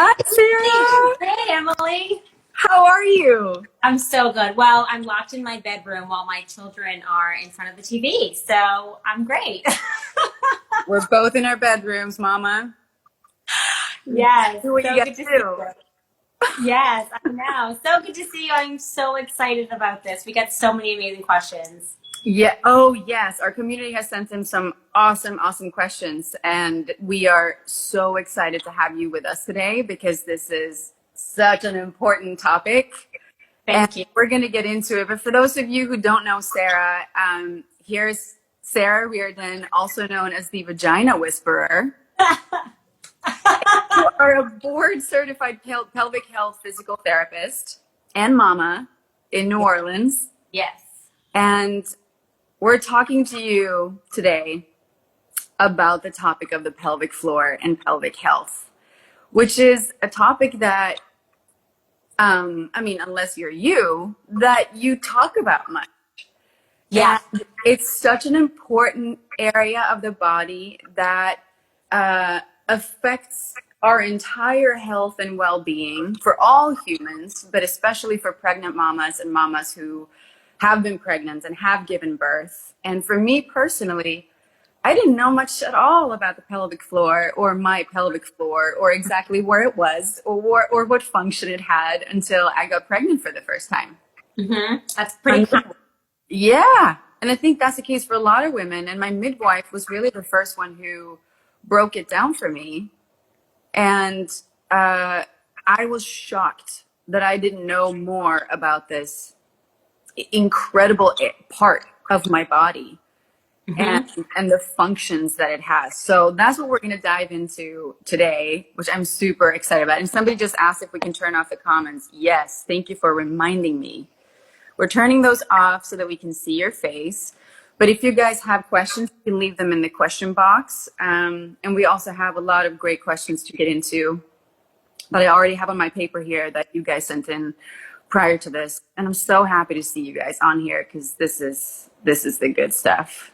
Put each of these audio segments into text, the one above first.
Hi, Sarah. Hey, Emily. How are you? I'm so good. Well, I'm locked in my bedroom while my children are in front of the TV, so I'm great. We're both in our bedrooms, Mama. Yes, Do what you so gotta good to see do. you. Yes, I know. So good to see you. I'm so excited about this. We got so many amazing questions. Yeah. Oh, yes. Our community has sent in some awesome, awesome questions, and we are so excited to have you with us today because this is such an important topic, and Thank you. we're going to get into it. But for those of you who don't know Sarah, here's Sarah Reardon, also known as the Vagina Whisperer. You are a board certified pelvic health physical therapist and mama in New Orleans. Yes. And we're talking to you today about the topic of the pelvic floor and pelvic health, which is a topic that, unless you're that you talk about much. Yeah. And it's such an important area of the body that affects our entire health and well-being for all humans, but especially for pregnant mamas and mamas who have been pregnant and have given birth. And for me personally, I didn't know much at all about the pelvic floor or my pelvic floor or exactly where it was or what function it had until I got pregnant for the first time. That's pretty cool. Yeah. And I think that's the case for a lot of women. And my midwife was really the first one who broke it down for me. And I was shocked that I didn't know more about this incredible part of my body and the functions that it has. So that's what we're going to dive into today, which I'm super excited about. And somebody just asked if we can turn off the comments. Yes. Thank you for reminding me. We're turning those off so that we can see your face. But if you guys have questions, you can leave them in the question box. And we also have a lot of great questions to get into that I already have on my paper here that you guys sent in prior to this. And I'm so happy to see you guys on here because this is the good stuff.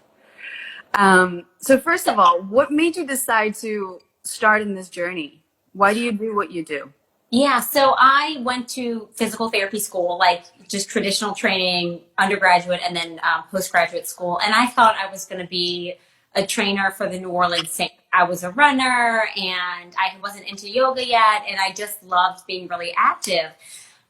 So first of all, what made you decide to start in this journey? Why do you do what you do? Yeah, so I went to physical therapy school, like just traditional training, undergraduate and then postgraduate school. And I thought I was going to be a trainer for the New Orleans Saints. I was a runner and I wasn't into yoga yet. And I just loved being really active.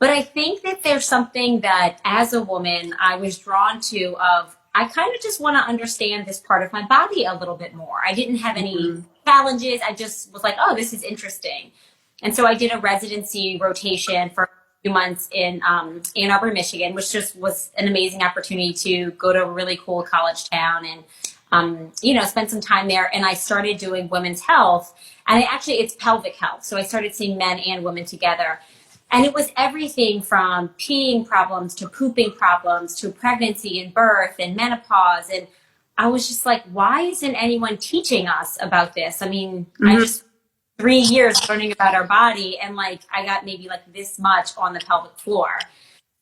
But I think that there's something that as a woman, I was drawn to of, I kind of just want to understand this part of my body a little bit more. I didn't have any challenges. I just was like, oh, this is interesting. And so I did a residency rotation for a few months in Ann Arbor, Michigan, which just was an amazing opportunity to go to a really cool college town and, spend some time there. And I started doing women's health. And it's pelvic health. So I started seeing men and women together. And it was everything from peeing problems to pooping problems to pregnancy and birth and menopause. And I was just like, why isn't anyone teaching us about this? I mean, I just 3 years learning about our body and I got maybe this much on the pelvic floor.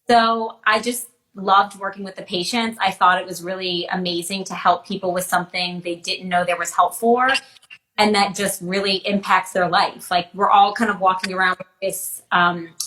So I just loved working with the patients. I thought it was really amazing to help people with something they didn't know there was help for. And that just really impacts their life. We're all kind of walking around with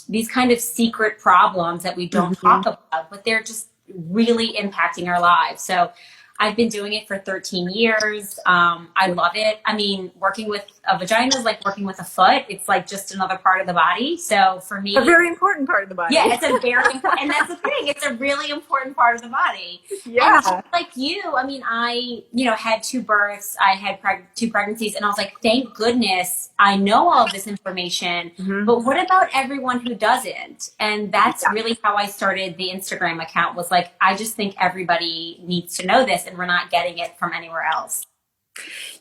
these kind of secret problems that we don't talk about, but they're just really impacting our lives. So I've been doing it for 13 years. I love it. I mean, working with a vagina is like working with a foot. It's like just another part of the body. So for me, A very important part of the body. yeah, it's a very important, and that's the thing. It's a really important part of the body. Yeah. And just like you, I mean, I, had two births. I had two pregnancies, and I was like, thank goodness I know all of this information. But what about everyone who doesn't? And that's really how I started the Instagram account. Was like, I just think everybody needs to know this, and we're not getting it from anywhere else.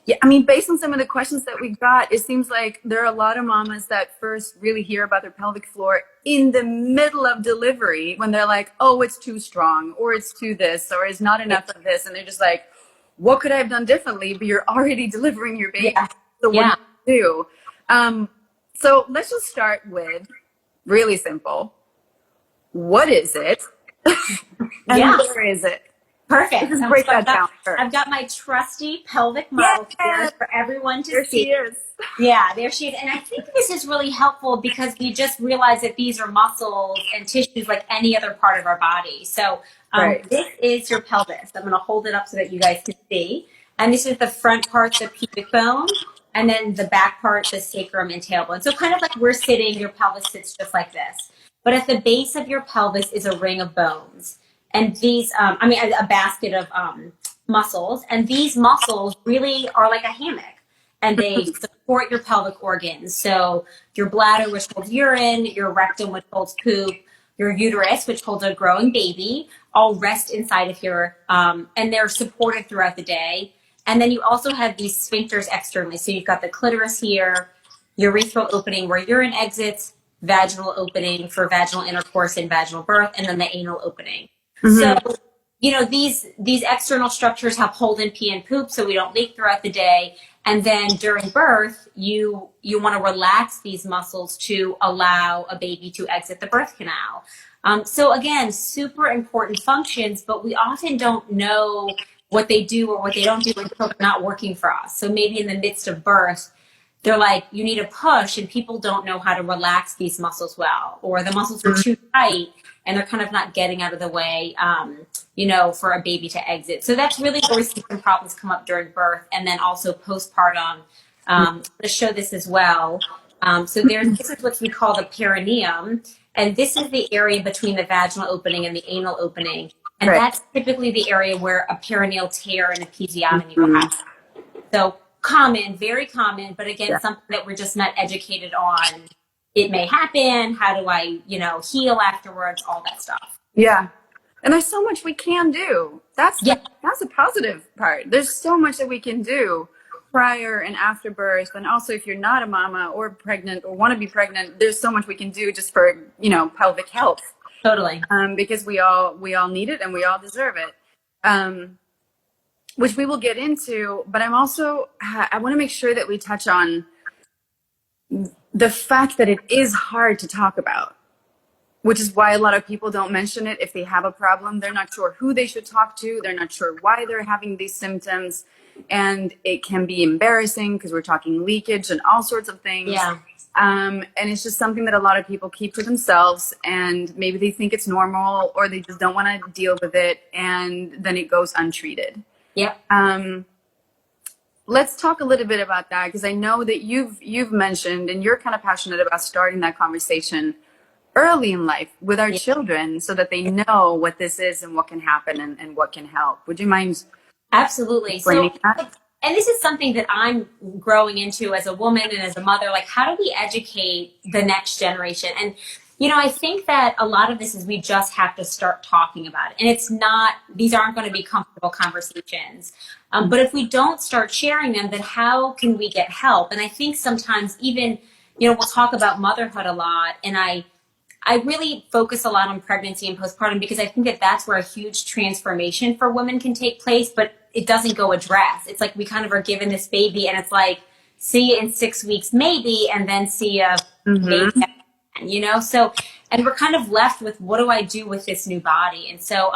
Yeah, I mean, based on some of the questions that we got, it seems like there are a lot of mamas that first really hear about their pelvic floor in the middle of delivery when they're like, oh, it's too strong, or it's too this, or it's not enough of this. And they're just like, what could I have done differently? But you're already delivering your baby. Yeah. So what do you do? So let's just start with really simple. What is it? And where is it? Perfect. Let's just So break that down first. I've got my trusty pelvic model here Yes, for everyone to there see. she is. Yeah, there she is. And I think this is really helpful because we just realize that these are muscles and tissues like any other part of our body. So Right. this is your pelvis. I'm going to hold it up so that you guys can see. And this is the front part, the pubic bone, and then the back part, the sacrum and tailbone. So kind of like we're sitting, your pelvis sits just like this. But at the base of your pelvis is a ring of bones. And these, a basket of muscles. And these muscles really are like a hammock and they support your pelvic organs. So your bladder, which holds urine, your rectum, which holds poop, your uterus, which holds a growing baby, all rest inside of here, and they're supported throughout the day. And then you also have these sphincters externally. So you've got the clitoris here, urethral opening where urine exits, vaginal opening for vaginal intercourse and vaginal birth, and then the anal opening. So these external structures help hold in pee and poop so we don't leak throughout the day. And then during birth, you want to relax these muscles to allow a baby to exit the birth canal. So again, super important functions, but we often don't know what they do or what they don't do until they're not working for us. So maybe in the midst of birth, they're like, you need a push, and people don't know how to relax these muscles well, or the muscles are too tight and they're kind of not getting out of the way, for a baby to exit. So that's really where we see some problems come up during birth, and then also postpartum. I'm going to show this as well. This is what we call the perineum, and this is the area between the vaginal opening and the anal opening. And that's typically the area where a perineal tear and episiotomy will happen. So common, very common, but again, something that we're just not educated on. It may happen. How do I, heal afterwards? All that stuff. Yeah. And there's so much we can do. That's a positive part. There's so much that we can do prior and after birth. And also if you're not a mama or pregnant or want to be pregnant, there's so much we can do just for, pelvic health. Totally. Because we all need it and we all deserve it. Which we will get into, but I want to make sure that we touch on the fact that it is hard to talk about, which is why a lot of people don't mention it. If they have a problem, they're not sure who they should talk to. They're not sure why they're having these symptoms. And it can be embarrassing because we're talking leakage and all sorts of things. Yeah. And it's just something that a lot of people keep to themselves, and maybe they think it's normal or they just don't want to deal with it, and then it goes untreated. Yep. Let's talk a little bit about that, because I know that you've mentioned and you're kind of passionate about starting that conversation early in life with our children so that they know what this is and what can happen and what can help. Would you mind? Absolutely. Explaining that? And this is something that I'm growing into as a woman and as a mother. Like, how do we educate the next generation? And I think that a lot of this is we just have to start talking about it. And these aren't going to be comfortable conversations. But if we don't start sharing them, then how can we get help? And I think sometimes even, we'll talk about motherhood a lot. And I really focus a lot on pregnancy and postpartum because I think that that's where a huge transformation for women can take place, but it doesn't go addressed. It's like we kind of are given this baby and it's like, see you in 6 weeks, maybe, and then see you maybe. So, and we're kind of left with, what do I do with this new body? And so,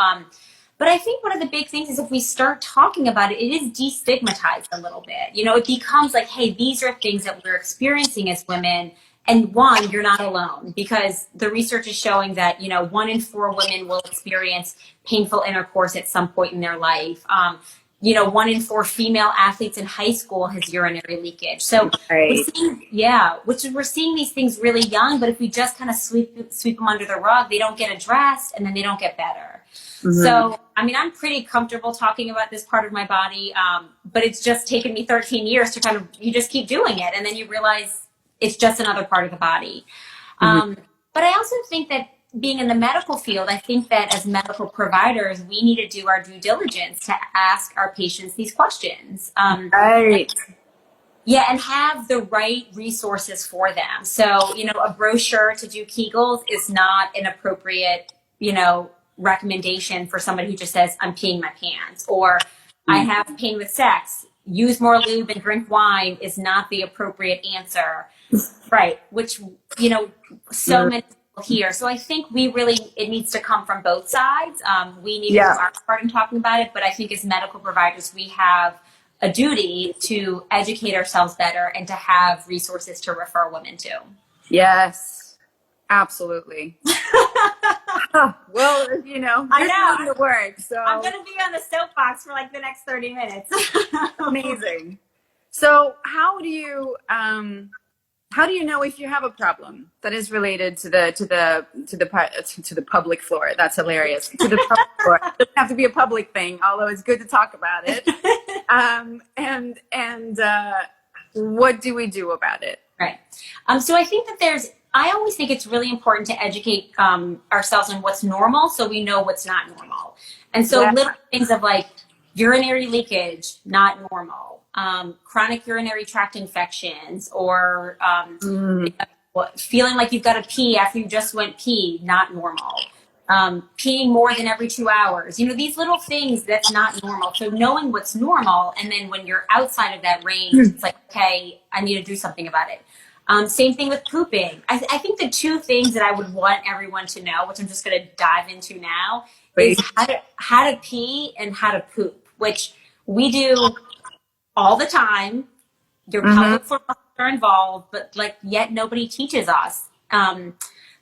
but I think one of the big things is if we start talking about it, it is destigmatized a little bit. It becomes like, hey, these are things that we're experiencing as women. And one, you're not alone, because the research is showing that, 1 in 4 women will experience painful intercourse at some point in their life. 1 in 4 female athletes in high school has urinary leakage. So we're seeing these things really young, but if we just kind of sweep them under the rug, they don't get addressed and then they don't get better. Mm-hmm. So, I'm pretty comfortable talking about this part of my body, but it's just taken me 13 years to you just keep doing it. And then you realize it's just another part of the body. Mm-hmm. But I also think that being in the medical field, I think that as medical providers, we need to do our due diligence to ask our patients these questions. Right. And have the right resources for them. So, a brochure to do Kegels is not an appropriate, recommendation for somebody who just says, I'm peeing my pants, or I have pain with sex. Use more lube and drink wine is not the appropriate answer. Right. Which, so many here. So I think it needs to come from both sides. We need to do Yeah. our part in talking about it, but I think as medical providers, we have a duty to educate ourselves better and to have resources to refer women to. Yes, absolutely. Huh, well, you know, I you're doing know. the work, so I'm going to be on the soapbox for like the next 30 minutes. amazing. So how do you know if you have a problem that is related to the public floor? That's hilarious. To the public floor. It doesn't have to be a public thing, although it's good to talk about it. And what do we do about it? Right. So I think that I always think it's really important to educate ourselves on what's normal so we know what's not normal. And so Yeah. little things of like urinary leakage, not normal, chronic urinary tract infections, or feeling like you've got to pee after you just went pee, not normal. Peeing more than every 2 hours. You know, these little things that's not normal. So knowing what's normal, and then when you're outside of that range, it's like, okay, I need to do something about it. Same thing with pooping. I think the two things that I would want everyone to know, which I'm just going to dive into now, is how to pee and how to poop, which we do all the time. Your pelvic floor muscles are involved, but like yet nobody teaches us.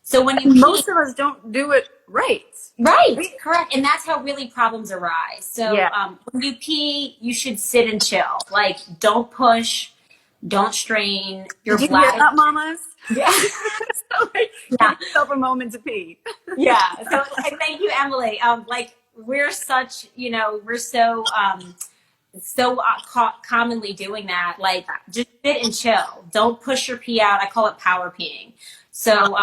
So when you pee, Most of us don't do it right. right, correct, and that's how really problems arise. So Yeah. when you pee, you should sit and chill. Like, don't push, don't strain. Your Did you hear bladder. that, mamas? Yeah, So, like, yeah, give yourself a moment to pee. yeah. So and thank you, Emily. Like we're such, you know, we're so commonly doing that. Like, just sit and chill. Don't push your pee out. I call it power peeing. So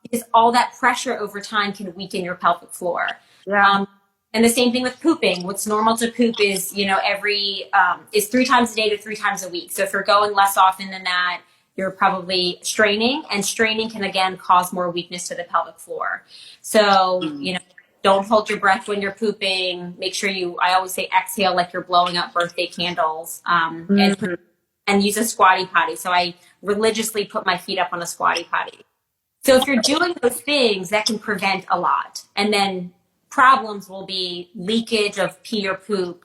because all that pressure over time can weaken your pelvic floor. Yeah. And the same thing with pooping. What's normal to poop is, you know, is 3 times a day to 3 times a week. So if you're going less often than that, you're probably straining, and straining can again cause more weakness to the pelvic floor. So, you know, don't hold your breath when you're pooping. Make sure I always say exhale like you're blowing up birthday candles, and use a squatty potty. So I religiously put my feet up on a squatty potty. So if you're doing those things, that can prevent a lot. And then problems will be leakage of pee or poop,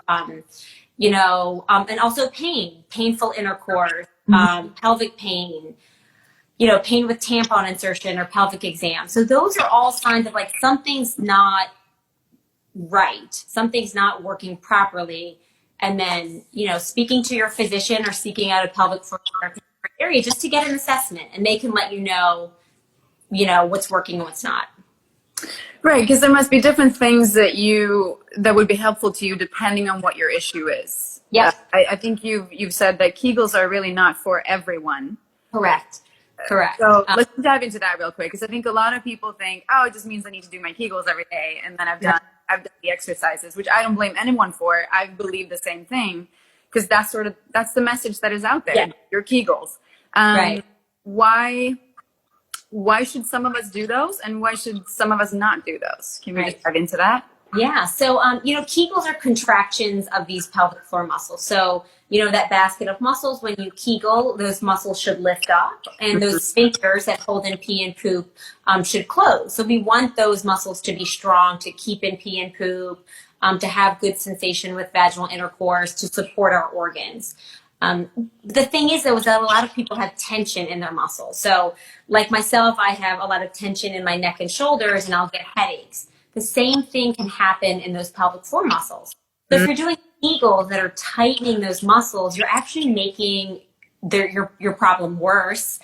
you know, and also painful intercourse, pelvic pain, you know, pain with tampon insertion or pelvic exam. So those are all signs of like something's not right, something's not working properly. And then, you know, speaking to your physician or seeking out a pelvic floor therapist area just to get an assessment, and they can let you know what's working and what's not. Right, because there must be different things that would be helpful to you depending on what your issue is. Yeah, I think you've said that Kegels are really not for everyone. correct. So let's dive into that real quick, because I think a lot of people think, oh, it just means I need to do my Kegels every day, and then I've done the exercises, which I don't blame anyone for. I believe the same thing, because that's the message that is out there. Yeah. Your Kegels. Right. Why should some of us do those, and why should some of us not do those? Can we just dive into that? Yeah. So, you know, Kegels are contractions of these pelvic floor muscles. So, you know, that basket of muscles, when you Kegel, those muscles should lift up, and those sphincters that hold in pee and poop should close. So we want those muscles to be strong, to keep in pee and poop, to have good sensation with vaginal intercourse, to support our organs. The thing is, though, is that a lot of people have tension in their muscles. So like myself, I have a lot of tension in my neck and shoulders, and I'll get headaches. The same thing can happen in those pelvic floor muscles. So if you're doing Kegels that are tightening those muscles, you're actually making your problem worse,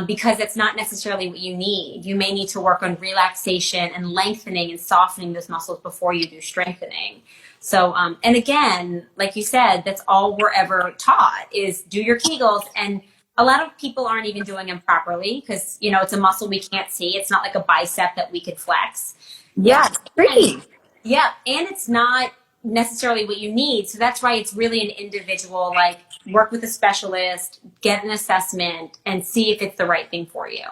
because that's not necessarily what you need. You may need to work on relaxation and lengthening and softening those muscles before you do strengthening. So, and again, like you said, that's all we're ever taught is do your Kegels. And a lot of people aren't even doing them properly because, you know, it's a muscle we can't see. It's not like a bicep that we could flex. Yeah, it's tricky. Yeah, and it's not necessarily what you need. So that's why it's really an individual, like work with a specialist, get an assessment, and see if it's the right thing for you.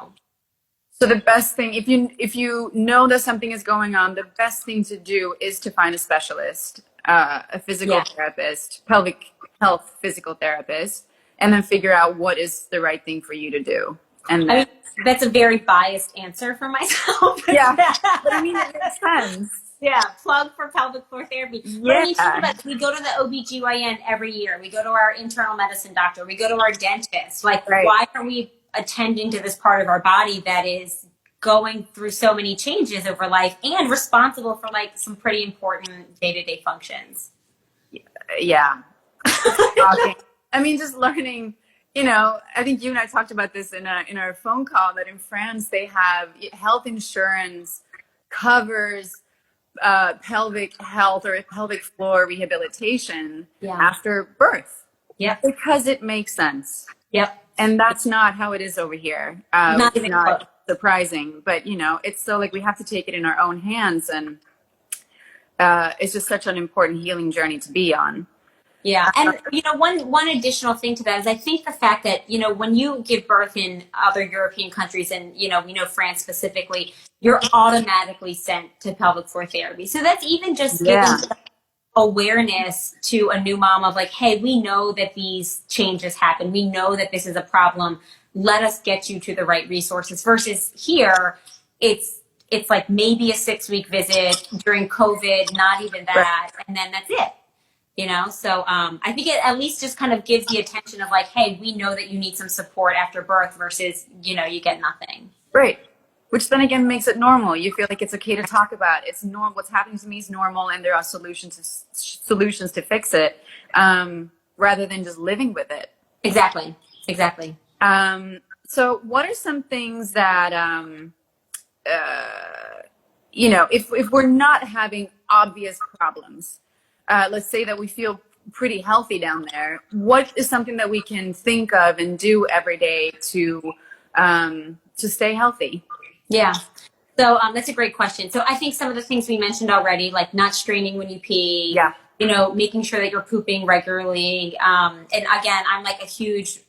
So the best thing, if you know that something is going on, the best thing to do is to find a specialist, a physical therapist, pelvic health physical therapist, and then figure out what is the right thing for you to do. And that's a very biased answer for myself. Yeah, but I mean, it makes sense. Yeah, plug for pelvic floor therapy. But I mean, think Yeah, about it. We go to the OBGYN every year. We go to our internal medicine doctor. We go to our dentist. Like, right. why are we attending to this part of our body that is going through so many changes over life and responsible for like some pretty important day-to-day functions? Yeah. It's shocking. I mean, just learning, I think you and I talked about this in our phone call that in France they have health insurance covers pelvic health or pelvic floor rehabilitation Yeah. after birth Yep. because it makes sense. Yep. And that's not how it is over here, Not which is even close. not surprising. But, it's still like we have to take it in our own hands. And it's just such an important healing journey to be on. Yeah. And, one additional thing to that is I think the fact that, when you give birth in other European countries and, we know France specifically, you're automatically sent to pelvic floor therapy. So that's even just giving Yeah. awareness to a new mom of like, hey, we know that these changes happen. We know that this is a problem. Let us get you to the right resources versus here. It's like maybe a 6-week visit during COVID, not even that. And then that's it. So I think it at least just kind of gives the attention of like, hey, we know that you need some support after birth versus, you get nothing. Right. Which then again makes it normal. You feel like it's okay to talk about. It's normal. What's happening to me is normal, and there are solutions to fix it, rather than just living with it. Exactly. So, what are some things that if we're not having obvious problems, let's say that we feel pretty healthy down there, what is something that we can think of and do every day to stay healthy? Yeah. So that's a great question. So I think some of the things we mentioned already, like not straining when you pee, Yeah. Making sure that you're pooping regularly. And again, I'm like a huge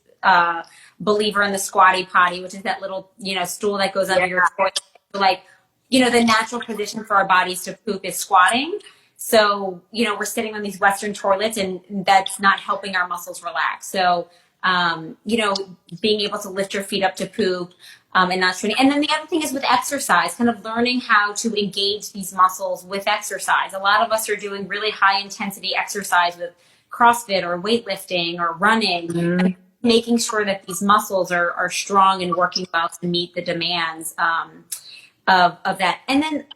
believer in the squatty potty, which is that little, stool that goes under your toilet. So like, the natural position for our bodies to poop is squatting. So, we're sitting on these Western toilets and that's not helping our muscles relax. So, being able to lift your feet up to poop, and not training. And then the other thing is with exercise, kind of learning how to engage these muscles with exercise. A lot of us are doing really high intensity exercise with CrossFit or weightlifting or running, and making sure that these muscles are strong and working well to meet the demands of that. And then,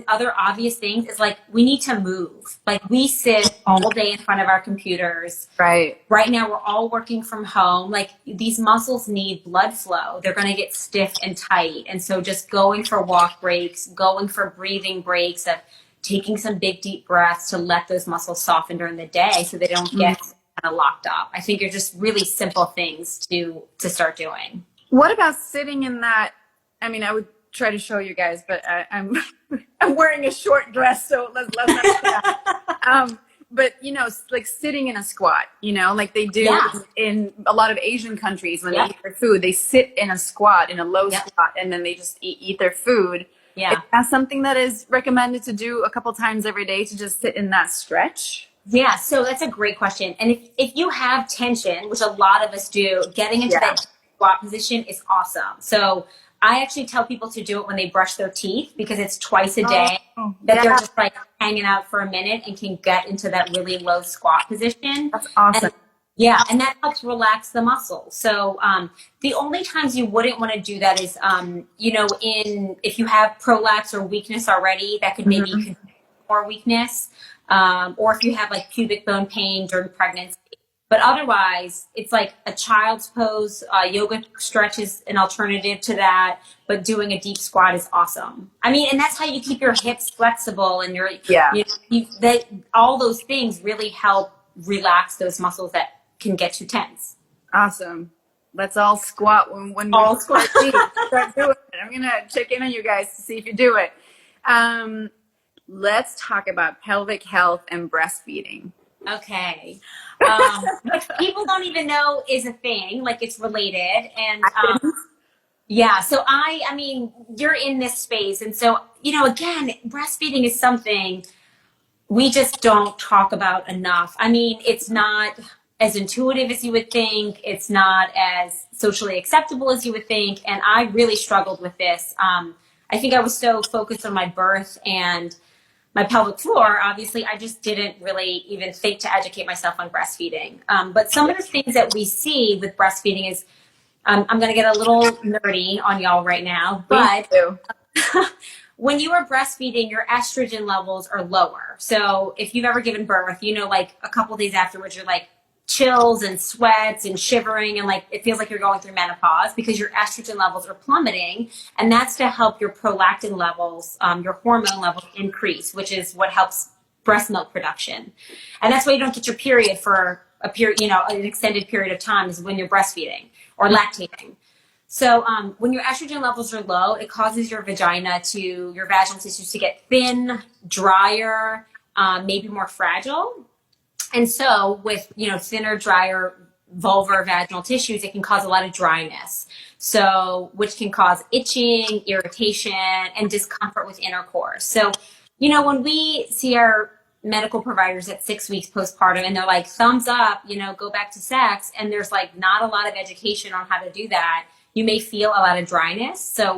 other obvious things is like we need to move. Like we sit all day in front of our computers. Right. Right now, we're all working from home. Like these muscles need blood flow. They're going to get stiff and tight. And so just going for walk breaks, going for breathing breaks, of taking some big, deep breaths to let those muscles soften during the day so they don't get kind of locked up. I think are just really simple things to start doing. What about sitting in that? I mean, I would try to show you guys, but I'm wearing a short dress, so let's not do that. But like sitting in a squat, like they do in a lot of Asian countries when they eat their food, they sit in a squat, in a low squat, and then they just eat their food. Yeah. Is that something that is recommended to do a couple times every day, to just sit in that stretch? Yeah, so that's a great question. And if you have tension, which a lot of us do, getting into that squat position is awesome. So I actually tell people to do it when they brush their teeth, because it's twice a day that they're just like hanging out for a minute and can get into that really low squat position. That's awesome. And that helps relax the muscles. So the only times you wouldn't want to do that is, if you have prolapse or weakness already, that could maybe contribute more weakness, or if you have like pubic bone pain during pregnancy. But otherwise, it's like a child's pose. Yoga stretch is an alternative to that, but doing a deep squat is awesome. I mean, and that's how you keep your hips flexible, and all those things really help relax those muscles that can get too tense. Awesome. Let's all squat when we start doing it. I'm gonna check in on you guys to see if you do it. Let's talk about pelvic health and breastfeeding. Okay. Which people don't even know is a thing, like it's related. And so I mean, you're in this space. And so, again, breastfeeding is something we just don't talk about enough. I mean, it's not as intuitive as you would think. It's not as socially acceptable as you would think. And I really struggled with this. I think I was so focused on my birth and my pelvic floor. Obviously, I just didn't really even think to educate myself on breastfeeding. But some of the things that we see with breastfeeding is, I'm going to get a little nerdy on y'all right now, but when you are breastfeeding, your estrogen levels are lower. So if you've ever given birth, you know, like a couple days afterwards, you're like chills and sweats and shivering, and like it feels like you're going through menopause because your estrogen levels are plummeting. And that's to help your prolactin levels, your hormone levels increase, which is what helps breast milk production. And that's why you don't get your period for a period, you know, an extended period of time is when you're breastfeeding or lactating. So when your estrogen levels are low, it causes your vaginal tissues to get thin, drier, maybe more fragile. And so with, you know, thinner, drier vulvar vaginal tissues, it can cause a lot of dryness. So, which can cause itching, irritation, and discomfort with intercourse. So, you know, when we see our medical providers at 6 weeks postpartum and they're like, thumbs up, you know, go back to sex, and there's like not a lot of education on how to do that, you may feel a lot of dryness. So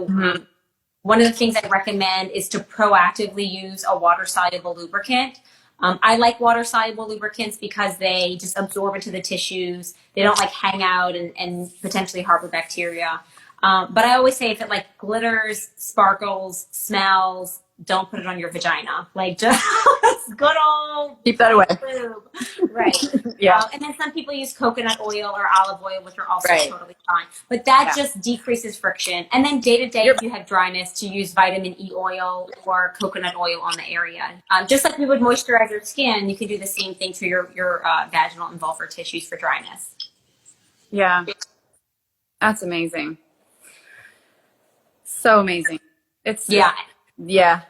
one of the things I recommend is to proactively use a water-soluble lubricant. I like water-soluble lubricants because they just absorb into the tissues. They don't like hang out and potentially harbor bacteria. But I always say if it like glitters, sparkles, smells, don't put it on your vagina. Like just good old keep that away. lube. Right. Yeah. And then some people use coconut oil or olive oil, which are also Right. totally fine. But that just decreases friction. And then day to day, if you have dryness, to use vitamin E oil or coconut oil on the area. Just like we would moisturize your skin, you can do the same thing for your vaginal and vulvar tissues for dryness. Yeah. That's amazing. So amazing. It's Yeah. Yeah.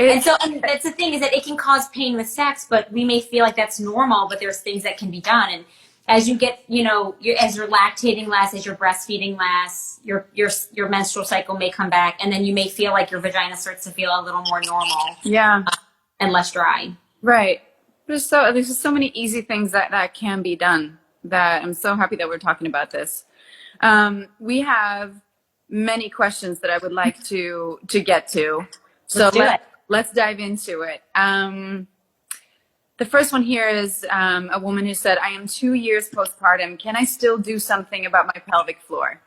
And so, and that's the thing, is that it can cause pain with sex, but we may feel like that's normal, but there's things that can be done. And as you get, you know, as you're lactating less, as you're breastfeeding less, your menstrual cycle may come back, and then you may feel like your vagina starts to feel a little more normal. Yeah. And less dry. Right. There's just so many easy things that can be done, that I'm so happy that we're talking about this. We have many questions that I would like to get to. So let's dive into it. The first one here is a woman who said, I am 2 years postpartum. Can I still do something about my pelvic floor?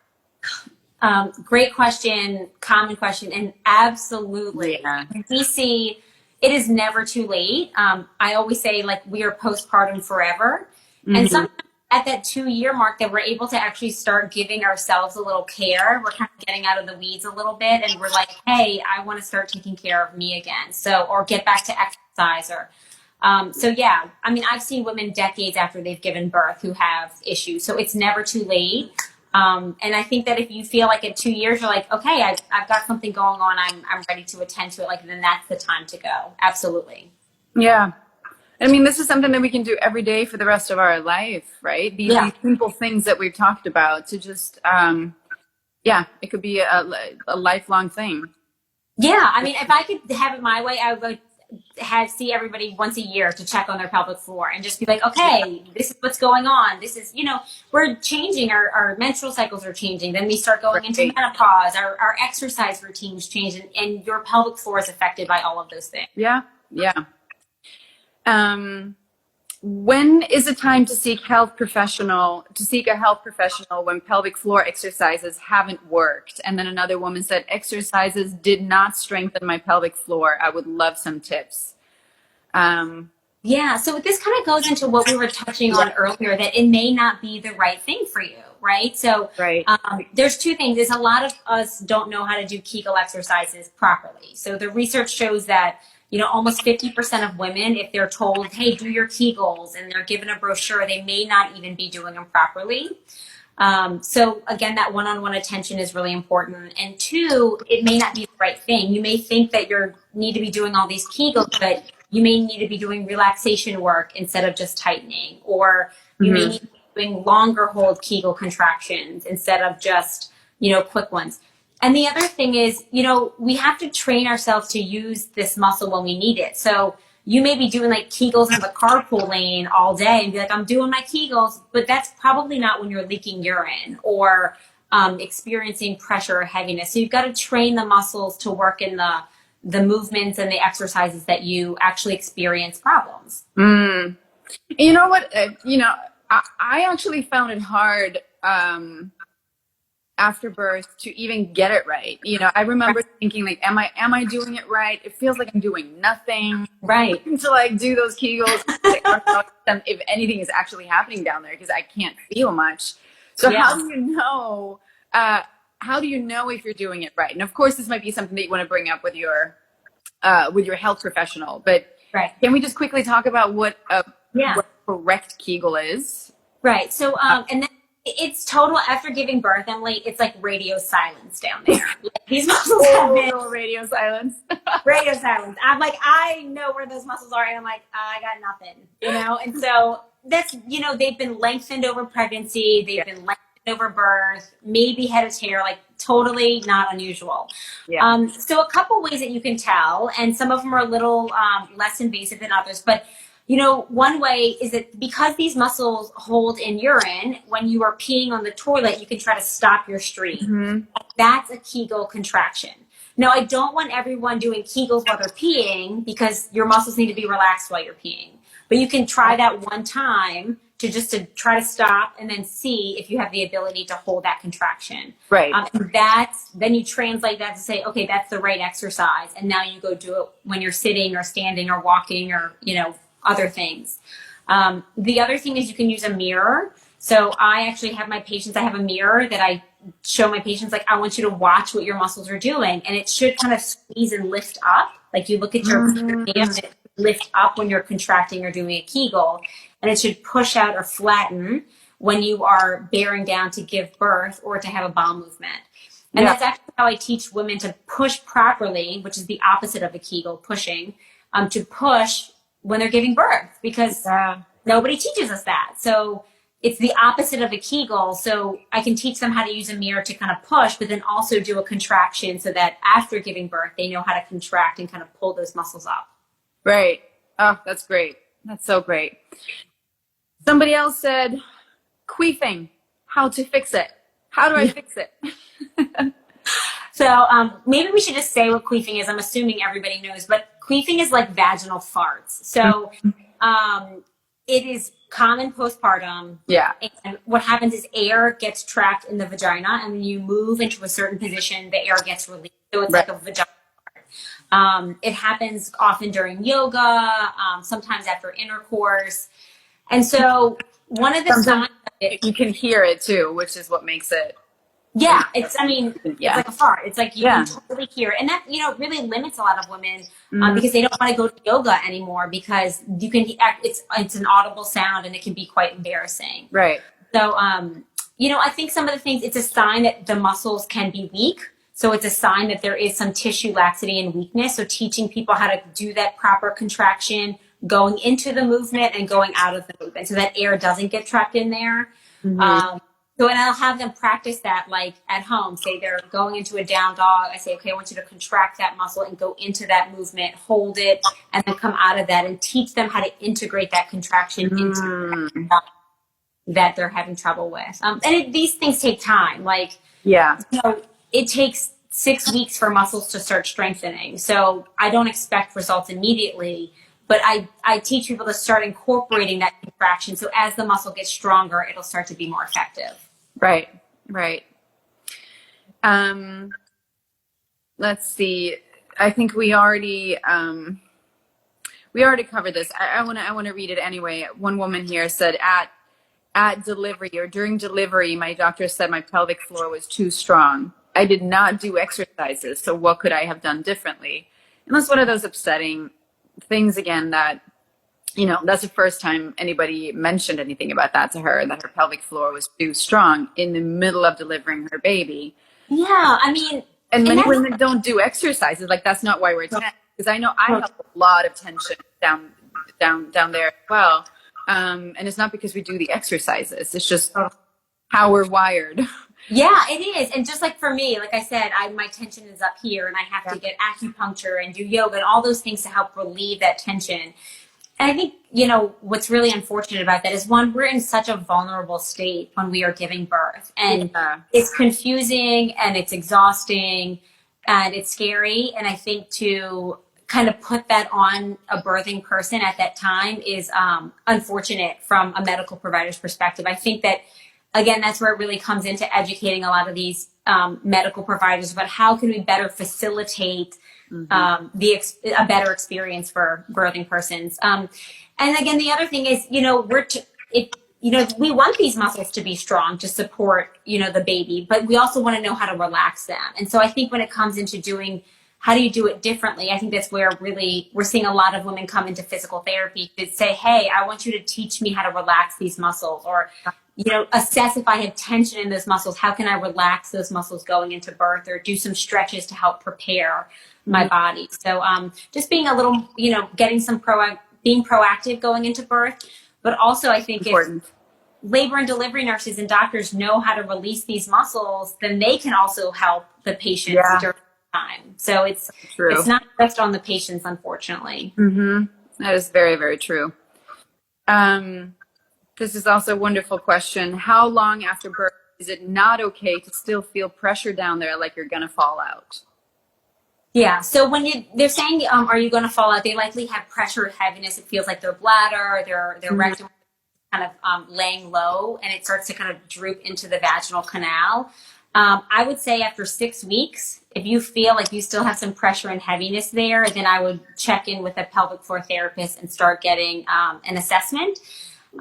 Great question, common question, and absolutely. Yeah. We see it is never too late. I always say, like, we are postpartum forever. And sometimes at that 2-year mark that we're able to actually start giving ourselves a little care, we're kind of getting out of the weeds a little bit, and we're like, hey, I want to start taking care of me again. So, or get back to exercise, or so yeah, I mean, I've seen women decades after they've given birth who have issues. So it's never too late. And I think that if you feel like at 2 years, you're like, okay, I've got something going on, I'm ready to attend to it, like, then that's the time to go. Absolutely. Yeah. I mean, this is something that we can do every day for the rest of our life, right? These simple things that we've talked about, to just, it could be a lifelong thing. Yeah. I mean, if I could have it my way, I would see everybody once a year to check on their pelvic floor and just be like, okay, this is what's going on. This is, you know, we're changing, our menstrual cycles are changing. Then we start going into menopause, our exercise routines change, and your pelvic floor is affected by all of those things. Yeah. Yeah. When is it time to seek a health professional when pelvic floor exercises haven't worked? And then another woman said, exercises did not strengthen my pelvic floor. I would love some tips. Yeah. So this kind of goes into what we were touching on earlier, that it may not be the right thing for you. Right. So there's two things. Is a lot of us don't know how to do Kegel exercises properly. So the research shows that, you know, almost 50% of women, if they're told, hey, do your Kegels, and they're given a brochure, they may not even be doing them properly. So again, that one-on-one attention is really important. And two, it may not be the right thing. You may think that you need to be doing all these Kegels, but you may need to be doing relaxation work instead of just tightening, or you may need to be doing longer hold Kegel contractions instead of just, you know, quick ones. And the other thing is, you know, we have to train ourselves to use this muscle when we need it. So you may be doing like Kegels in the carpool lane all day and be like, I'm doing my Kegels, but that's probably not when you're leaking urine or experiencing pressure or heaviness. So you've got to train the muscles to work in the movements and the exercises that you actually experience problems. Mm. You know what? I actually found it hard after birth to even get it right. I remember thinking like, am I doing it right? It feels like I'm doing nothing. Right. To like do those Kegels, if anything is actually happening down there because I can't feel much. So Yeah. how do you know? How do you know if you're doing it right? And of course, this might be something that you want to bring up with your health professional. But right. Can we just quickly talk about what a Yeah. correct Kegel is? Right. So, and then it's total after giving birth, Emily. It's like radio silence down there. Like, these muscles have been radio silence. radio silence. I'm like, I know where those muscles are, and I'm like, I got nothing, And so that's they've been lengthened over pregnancy. They've been lengthened over birth. Maybe head of hair, like totally not unusual. Yeah. So a couple ways that you can tell, and some of them are a little less invasive than others, but. One way is that because these muscles hold in urine, when you are peeing on the toilet, you can try to stop your stream. Mm-hmm. That's a Kegel contraction. Now, I don't want everyone doing Kegels while they're peeing because your muscles need to be relaxed while you're peeing. But you can try that one time to try to stop and then see if you have the ability to hold that contraction. Right. And then you translate that to say, okay, that's the right exercise. And now you go do it when you're sitting or standing or walking or, other things. The other thing is you can use a mirror. So I actually have my patients, I have a mirror that I show my patients, like, I want you to watch what your muscles are doing. And it should kind of squeeze and lift up. Like you look at your hand, it lift up when you're contracting or doing a Kegel. And it should push out or flatten when you are bearing down to give birth or to have a bowel movement. And that's actually how I teach women to push properly, which is the opposite of a Kegel, pushing, to push when they're giving birth, because nobody teaches us that. So it's the opposite of a Kegel. So I can teach them how to use a mirror to kind of push, but then also do a contraction so that after giving birth, they know how to contract and kind of pull those muscles up. Right. Oh, that's great. That's so great. Somebody else said, queefing, how to fix it. How do I fix it? So maybe we should just say what queefing is. I'm assuming everybody knows, but queefing is like vaginal farts. So it is common postpartum. Yeah. And what happens is air gets trapped in the vagina, and when you move into a certain position, the air gets released. So it's like a vagina fart. It happens often during yoga, sometimes after intercourse. And so one of the signs you can hear it too, which is what makes it. Yeah, it's like a fart. It's like you can totally hear it. And that, really limits a lot of women because they don't want to go to yoga anymore because you can, it's an audible sound and it can be quite embarrassing. Right. So, I think some of the things, it's a sign that the muscles can be weak. So it's a sign that there is some tissue laxity and weakness. So teaching people how to do that proper contraction, going into the movement and going out of the movement so that air doesn't get trapped in there. Mm-hmm. So, and I'll have them practice that like at home. Say they're going into a down dog. I say, okay, I want you to contract that muscle and go into that movement, hold it, and then come out of that and teach them how to integrate that contraction into that they're having trouble with. And these things take time. Like, it takes 6 weeks for muscles to start strengthening. So I don't expect results immediately. But I teach people to start incorporating that contraction. So as the muscle gets stronger, it'll start to be more effective. Right. Let's see. I think we already covered this. I want to read it anyway. One woman here said at delivery or during delivery, my doctor said my pelvic floor was too strong. I did not do exercises. So what could I have done differently? And that's one of those upsetting things again that, that's the first time anybody mentioned anything about that to her, that her pelvic floor was too strong in the middle of delivering her baby. Yeah, I mean, and many women don't do exercises. Like that's not why we're attending. Because I know I have a lot of tension down there as well. And it's not because we do the exercises. It's just how we're wired. Yeah, it is. And just like for me, like I said, my tension is up here and I have Yeah. to get acupuncture and do yoga and all those things to help relieve that tension. And I think, what's really unfortunate about that is one, we're in such a vulnerable state when we are giving birth. And Yeah. it's confusing and it's exhausting and it's scary. And I think to kind of put that on a birthing person at that time is unfortunate from a medical provider's perspective. I think that, again, that's where it really comes into educating a lot of these medical providers about how can we better facilitate a better experience for birthing persons. And again, the other thing is, we want these muscles to be strong to support, the baby, but we also want to know how to relax them. And so I think when it comes into doing, how do you do it differently? I think that's where really we're seeing a lot of women come into physical therapy to say, hey, I want you to teach me how to relax these muscles, or assess if I have tension in those muscles. How can I relax those muscles going into birth, or do some stretches to help prepare my body? So just being a little, getting some being proactive going into birth. But also I think Important. if labor and delivery nurses and doctors know how to release these muscles, then they can also help the patients during the time. So it's not just on the patients, unfortunately. That is very, very true. This is also a wonderful question. How long after birth is it not okay to still feel pressure down there like you're going to fall out? Yeah. So when they're saying, are you going to fall out? They likely have pressure or heaviness. It feels like their bladder, their rectum kind of laying low, and it starts to kind of droop into the vaginal canal. I would say after 6 weeks, if you feel like you still have some pressure and heaviness there, then I would check in with a pelvic floor therapist and start getting an assessment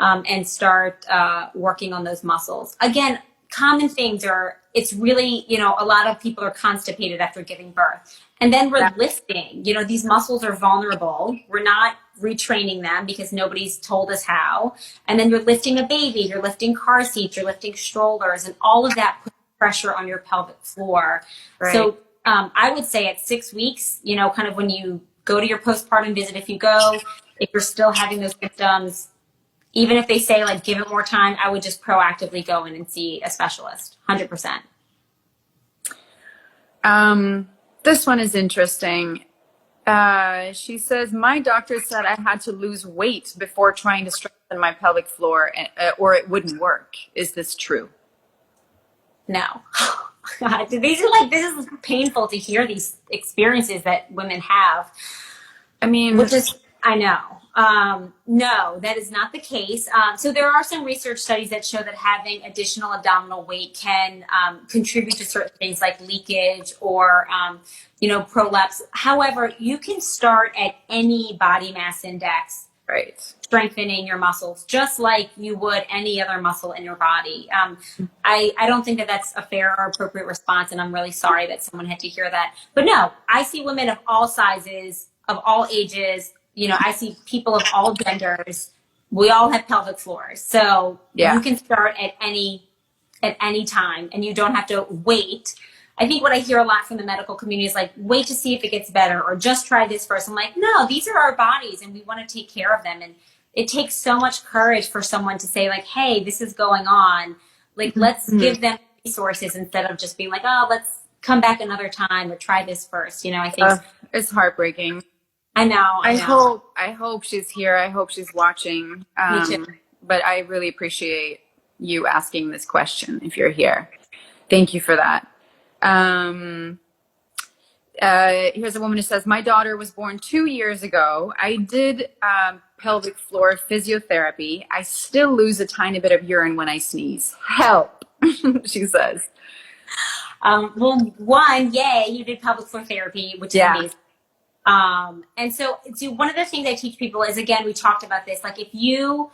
and start working on those muscles. Again, common things are, it's really, a lot of people are constipated after giving birth. And then we're lifting, these muscles are vulnerable. We're not retraining them because nobody's told us how. And then you're lifting a baby, you're lifting car seats, you're lifting strollers, and all of that puts pressure on your pelvic floor. Right. So I would say at 6 weeks, kind of when you go to your postpartum visit, if you're still having those symptoms, even if they say like, give it more time, I would just proactively go in and see a specialist, 100%. This one is interesting. She says, my doctor said I had to lose weight before trying to strengthen my pelvic floor or it wouldn't work. Is this true? No. God, this is painful to hear these experiences that women have. I mean, which is, I know. No, that is not the case. So there are some research studies that show that having additional abdominal weight can contribute to certain things like leakage or, prolapse. However, you can start at any body mass index, right, strengthening your muscles, just like you would any other muscle in your body. I don't think that that's a fair or appropriate response, and I'm really sorry that someone had to hear that. But no, I see women of all sizes, of all ages. I see people of all genders. We all have pelvic floors. So you can start at any time, and you don't have to wait. I think what I hear a lot from the medical community is like, wait to see if it gets better, or just try this first. I'm like, no, these are our bodies and we want to take care of them. And it takes so much courage for someone to say like, hey, this is going on. Like, let's give them resources instead of just being like, oh, let's come back another time or try this first. I think it's heartbreaking. I know. I hope she's here. I hope she's watching. Me too. But I really appreciate you asking this question if you're here. Thank you for that. Here's a woman who says, my daughter was born 2 years ago. I did pelvic floor physiotherapy. I still lose a tiny bit of urine when I sneeze. Help, she says. Well, one, yay, you did pelvic floor therapy, which is amazing. And so one of the things I teach people is, again, we talked about this, like if you,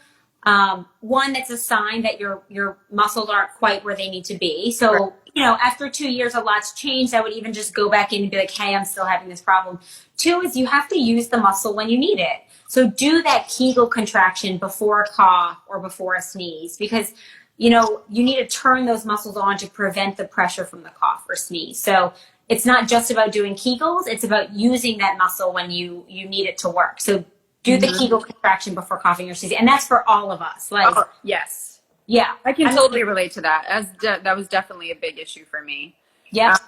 one, that's a sign that your muscles aren't quite where they need to be. So, after 2 years, a lot's changed. I would even just go back in and be like, hey, I'm still having this problem. 2 is you have to use the muscle when you need it. So do that Kegel contraction before a cough or before a sneeze, because, you need to turn those muscles on to prevent the pressure from the cough or sneeze. So it's not just about doing Kegels. It's about using that muscle when you need it to work. So do the Kegel contraction before coughing or sneezing. And that's for all of us. Like, yes. Yeah. I can I mean, totally relate to that. That was definitely a big issue for me. yep.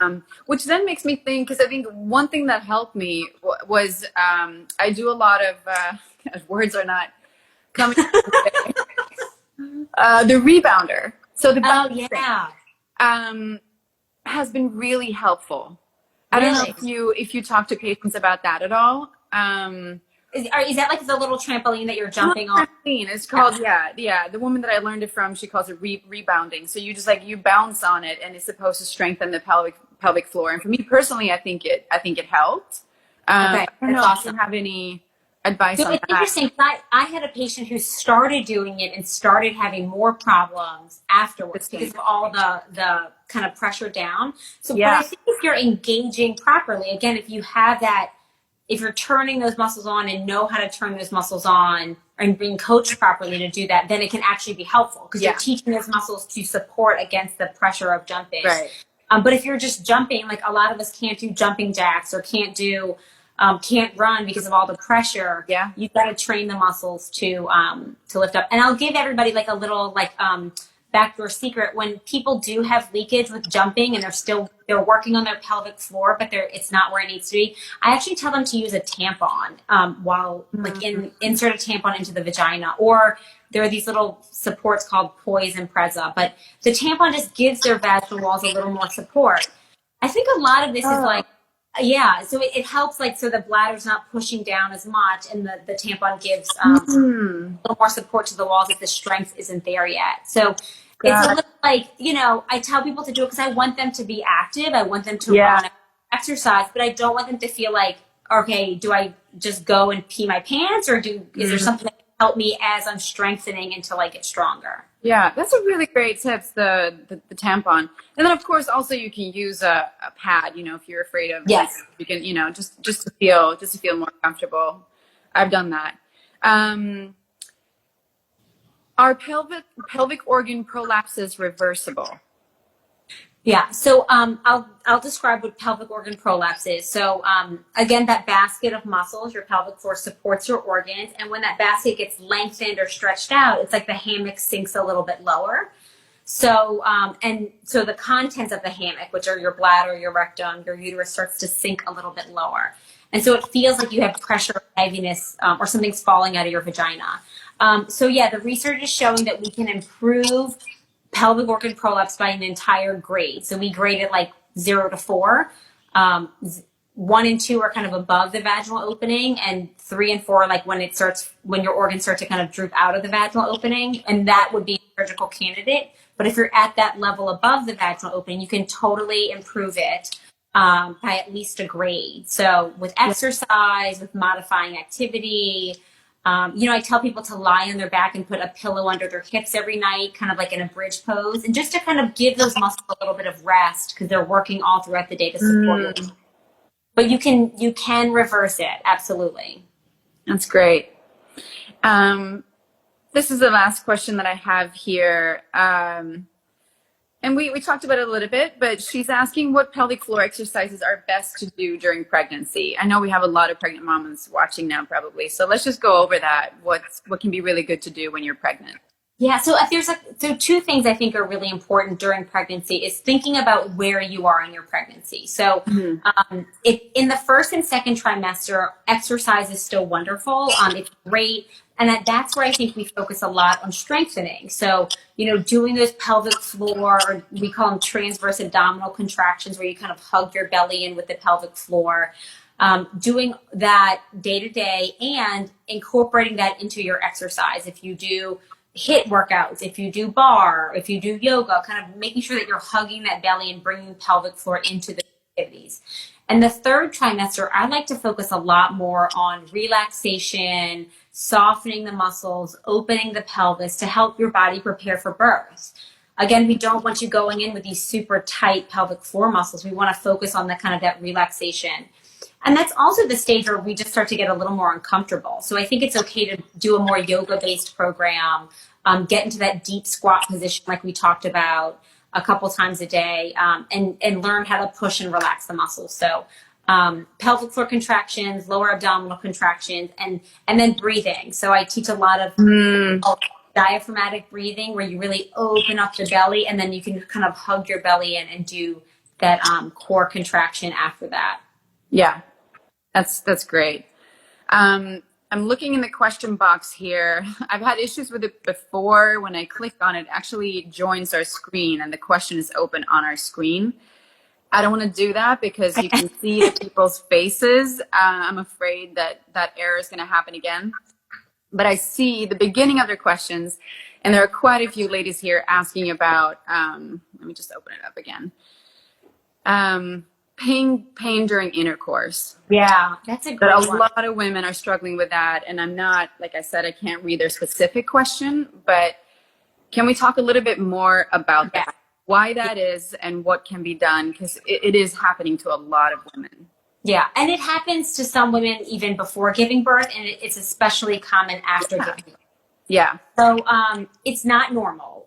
Which then makes me think, because I think one thing that helped me was I do a lot of words are not coming the rebounder. So the Oh, balancing yeah. um, has been really helpful. I don't know Really? if you talk to patients about that at all. Is that like the little trampoline that you're Not jumping on? trampoline. It's Yeah. called, yeah. The woman that I learned it from, she calls it rebounding. So you just like you bounce on it, and it's supposed to strengthen the pelvic floor. And for me personally, I think it helped. Okay. I don't That's know if you awesome. have any advice So on it's that. interesting. I had a patient who started doing it and started having more problems afterwards because Interesting. of all the kind of pressure down. So, but Yeah, I think if you're engaging properly, again, if you have that, if you're turning those muscles on and know how to turn those muscles on and being coached properly to do that, then it can actually be helpful because you're yeah, teaching those muscles to support against the pressure of jumping. right. But if you're just jumping, like a lot of us can't do jumping jacks or can't run because of all the pressure. Yeah. You've got to train the muscles to lift up. And I'll give everybody like a little backdoor secret. When people do have leakage with jumping and they're working on their pelvic floor, but it's not where it needs to be. I actually tell them to use a tampon while insert a tampon into the vagina, or there are these little supports called poise and preza, but the tampon just gives their vaginal walls a little more support. I think a lot of this is Oh. like, yeah, so it helps, like, so the bladder's not pushing down as much, and the tampon gives Hmm. a little more support to the walls if the strength isn't there yet. So it's a God. little like, I tell people to do it because I want them to be active. I want them to Yeah. run, exercise, but I don't want them to feel like, okay, do I just go and pee my pants, or is there something that can help me as I'm strengthening until I get stronger? Yeah, that's a really great tips, the tampon. And then of course also you can use a pad, if you're afraid of like Yes. you can, just to feel more comfortable. I've done that. Are pelvic organ prolapses reversible? Yeah. So I'll describe what pelvic organ prolapse is. So again, that basket of muscles, your pelvic floor supports your organs, and when that basket gets lengthened or stretched out, it's like the hammock sinks a little bit lower. So and so the contents of the hammock, which are your bladder, your rectum, your uterus, starts to sink a little bit lower, and so it feels like you have pressure, or heaviness, or something's falling out of your vagina. So yeah, the research is showing that we can improve pelvic organ prolapse by an entire grade. So we graded like 0 to 4. 1 and 2 are kind of above the vaginal opening, and 3 and 4 are like when your organs start to kind of droop out of the vaginal opening, and that would be a surgical candidate. But if you're at that level above the vaginal opening, you can totally improve it by at least a grade. So with exercise, with modifying activity, I tell people to lie on their back and put a pillow under their hips every night, kind of like in a bridge pose, and just to kind of give those muscles a little bit of rest because they're working all throughout the day to support you. But you can reverse it, absolutely. That's great. This is the last question that I have here. And we talked about it a little bit, but she's asking what pelvic floor exercises are best to do during pregnancy. I know we have a lot of pregnant mamas watching now probably. So let's just go over that. What can be really good to do when you're pregnant? Yeah, so so 2 things I think are really important during pregnancy is thinking about where you are in your pregnancy. So if in the first and second trimester, exercise is still wonderful. It's great. And that's where I think we focus a lot on strengthening. So, doing those pelvic floor, or we call them transverse abdominal contractions, where you kind of hug your belly in with the pelvic floor. Doing that day to day and incorporating that into your exercise. If you do HIIT workouts, if you do bar, if you do yoga, kind of making sure that you're hugging that belly and bringing pelvic floor into the activities. And the third trimester, I like to focus a lot more on relaxation, softening the muscles, opening the pelvis to help your body prepare for birth. Again, we don't want you going in with these super tight pelvic floor muscles. We want to focus on that relaxation. And that's also the stage where we just start to get a little more uncomfortable. So I think it's okay to do a more yoga-based program, get into that deep squat position like we talked about a couple times a day, and learn how to push and relax the muscles. So pelvic floor contractions, lower abdominal contractions, and then breathing. So I teach a lot of diaphragmatic breathing where you really open up the belly and then you can kind of hug your belly in and do that core contraction after that. Yeah, that's great. I'm looking in the question box here. I've had issues with it before. When I click on it, it actually joins our screen and the question is open on our screen. I don't want to do that because you can see the people's faces. I'm afraid that that error is going to happen again. But I see the beginning of their questions, and there are quite a few ladies here asking about, let me just open it up again. Pain during intercourse. Yeah, that's a great But a one. lot of women are struggling with that. And I'm not, like I said, I can't read their specific question, but can we talk a little bit more about that? Why that is and what can be done? Because it is happening to a lot of women. Yeah, and it happens to some women even before giving birth, and it's especially common after giving birth. Yeah. So it's not normal.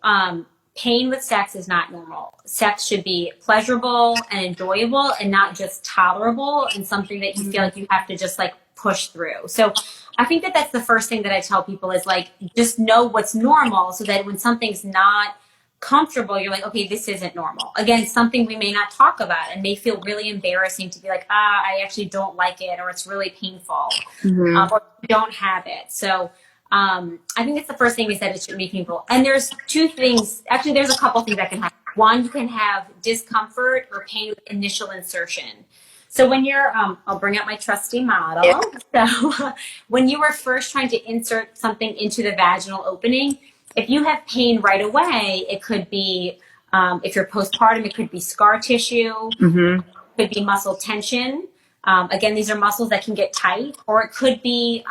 Pain with sex is not normal. Sex should be pleasurable and enjoyable and not just tolerable and something that you feel like you have to just like push through. So I think that that's the first thing that I tell people is like, just know what's normal so that when something's not comfortable, you're like, okay, this isn't normal. Again, something we may not talk about and may feel really embarrassing to be like, I actually don't like it, or it's really painful, or you don't have it. So I think that's the first thing is that it should be painful. And there's two things, actually there's a couple things that can happen. One, you can have discomfort or pain with initial insertion. So when you're, I'll bring out my trusty model. So when you are first trying to insert something into the vaginal opening, if you have pain right away, it could be, if you're postpartum, it could be scar tissue, it could be muscle tension. Again, these are muscles that can get tight, or it could be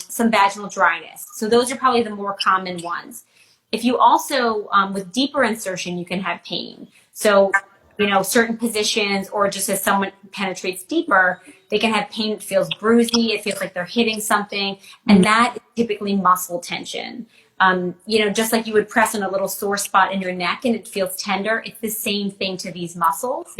some vaginal dryness. So those are probably the more common ones. If you also, with deeper insertion, you can have pain. So, certain positions, or just as someone penetrates deeper, they can have pain. It feels bruisey. It feels like they're hitting something. And that is typically muscle tension. Just like you would press on a little sore spot in your neck and it feels tender, it's the same thing to these muscles.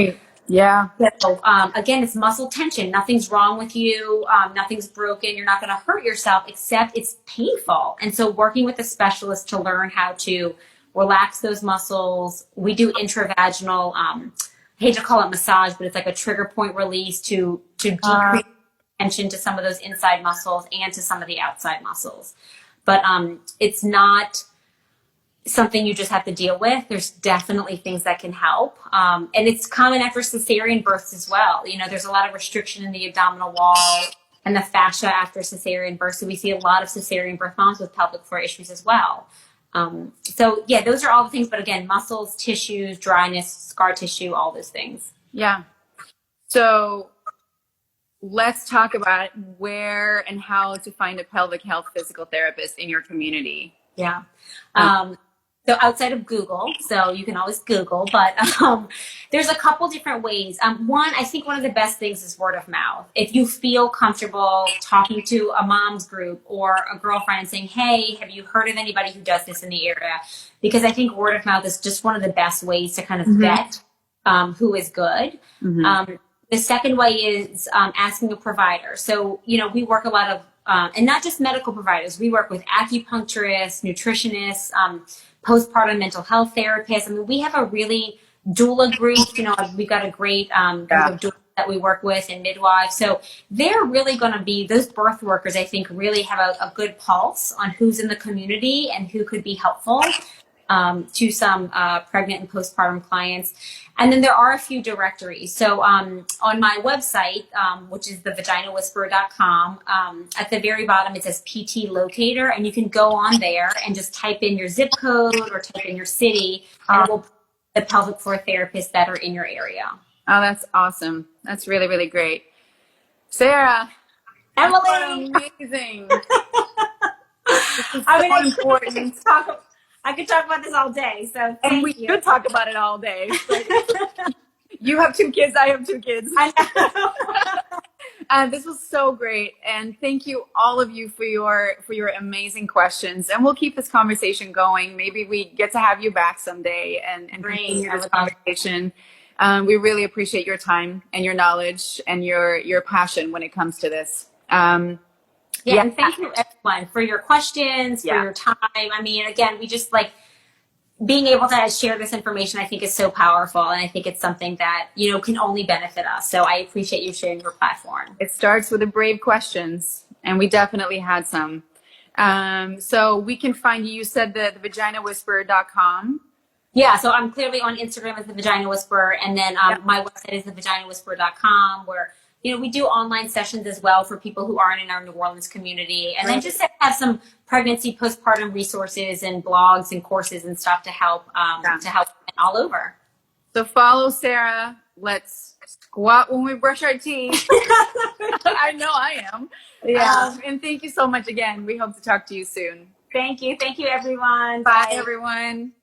Yeah. So, again, it's muscle tension. Nothing's wrong with you. Nothing's broken. You're not going to hurt yourself, except it's painful. And so working with a specialist to learn how to relax those muscles. We do intravaginal, I hate to call it massage, but it's like a trigger point release to decrease tension to some of those inside muscles and to some of the outside muscles. But it's not something you just have to deal with. There's definitely things that can help. And it's common after cesarean births as well. There's a lot of restriction in the abdominal wall and the fascia after cesarean birth. So we see a lot of cesarean birth moms with pelvic floor issues as well. So yeah, those are all the things. But again, muscles, tissues, dryness, scar tissue, all those things. Yeah. So let's talk about where and how to find a pelvic health physical therapist in your community. Yeah. So outside of Google, so you can always Google, but there's a couple different ways. One, I think one of the best things is word of mouth. If you feel comfortable talking to a mom's group or a girlfriend and saying, hey, have you heard of anybody who does this in the area? Because I think word of mouth is just one of the best ways to kind of vet who is good. The second way is asking a provider. So, we work a lot of, and not just medical providers, we work with acupuncturists, nutritionists, postpartum mental health therapists. I mean, we have a really doula group, we've got a great group of doulas that we work with and midwives. So they're really going to be, those birth workers, I think, really have a good pulse on who's in the community and who could be helpful to some pregnant and postpartum clients. And then there are a few directories. So on my website, which is thevaginawhisperer.com, at the very bottom it says PT Locator, and you can go on there and just type in your zip code or type in your city, and it will put the pelvic floor therapists that are in your area. Oh, that's awesome. That's really, really great. Sarah. Emily. Amazing. This is so important. I could talk about this all day, so and we could talk about it all day. You have 2 kids, I have 2 kids. I know. This was so great, and thank you, all of you, for your amazing questions. And we'll keep this conversation going. Maybe we get to have you back someday and continue this conversation. We really appreciate your time and your knowledge and your passion when it comes to this. Yeah, and thank you everyone for your questions, for Yeah. your time. I mean, again, we just like being able to share this information. I think is so powerful, and I think it's something that can only benefit us. So I appreciate you sharing your platform. It starts with the brave questions, and we definitely had some. So we can find you. You said the vaginawhisperer.com. Yeah, so I'm clearly on Instagram as the Vagina Whisperer, and then my website is thevaginawhisperer.com, where we do online sessions as well for people who aren't in our New Orleans community, and then just have some pregnancy, postpartum resources and blogs and courses and stuff to help all over. So follow Sarah. Let's squat when we brush our teeth. I know I am. Yeah. And thank you so much again. We hope to talk to you soon. Thank you. Thank you, everyone. Bye everyone.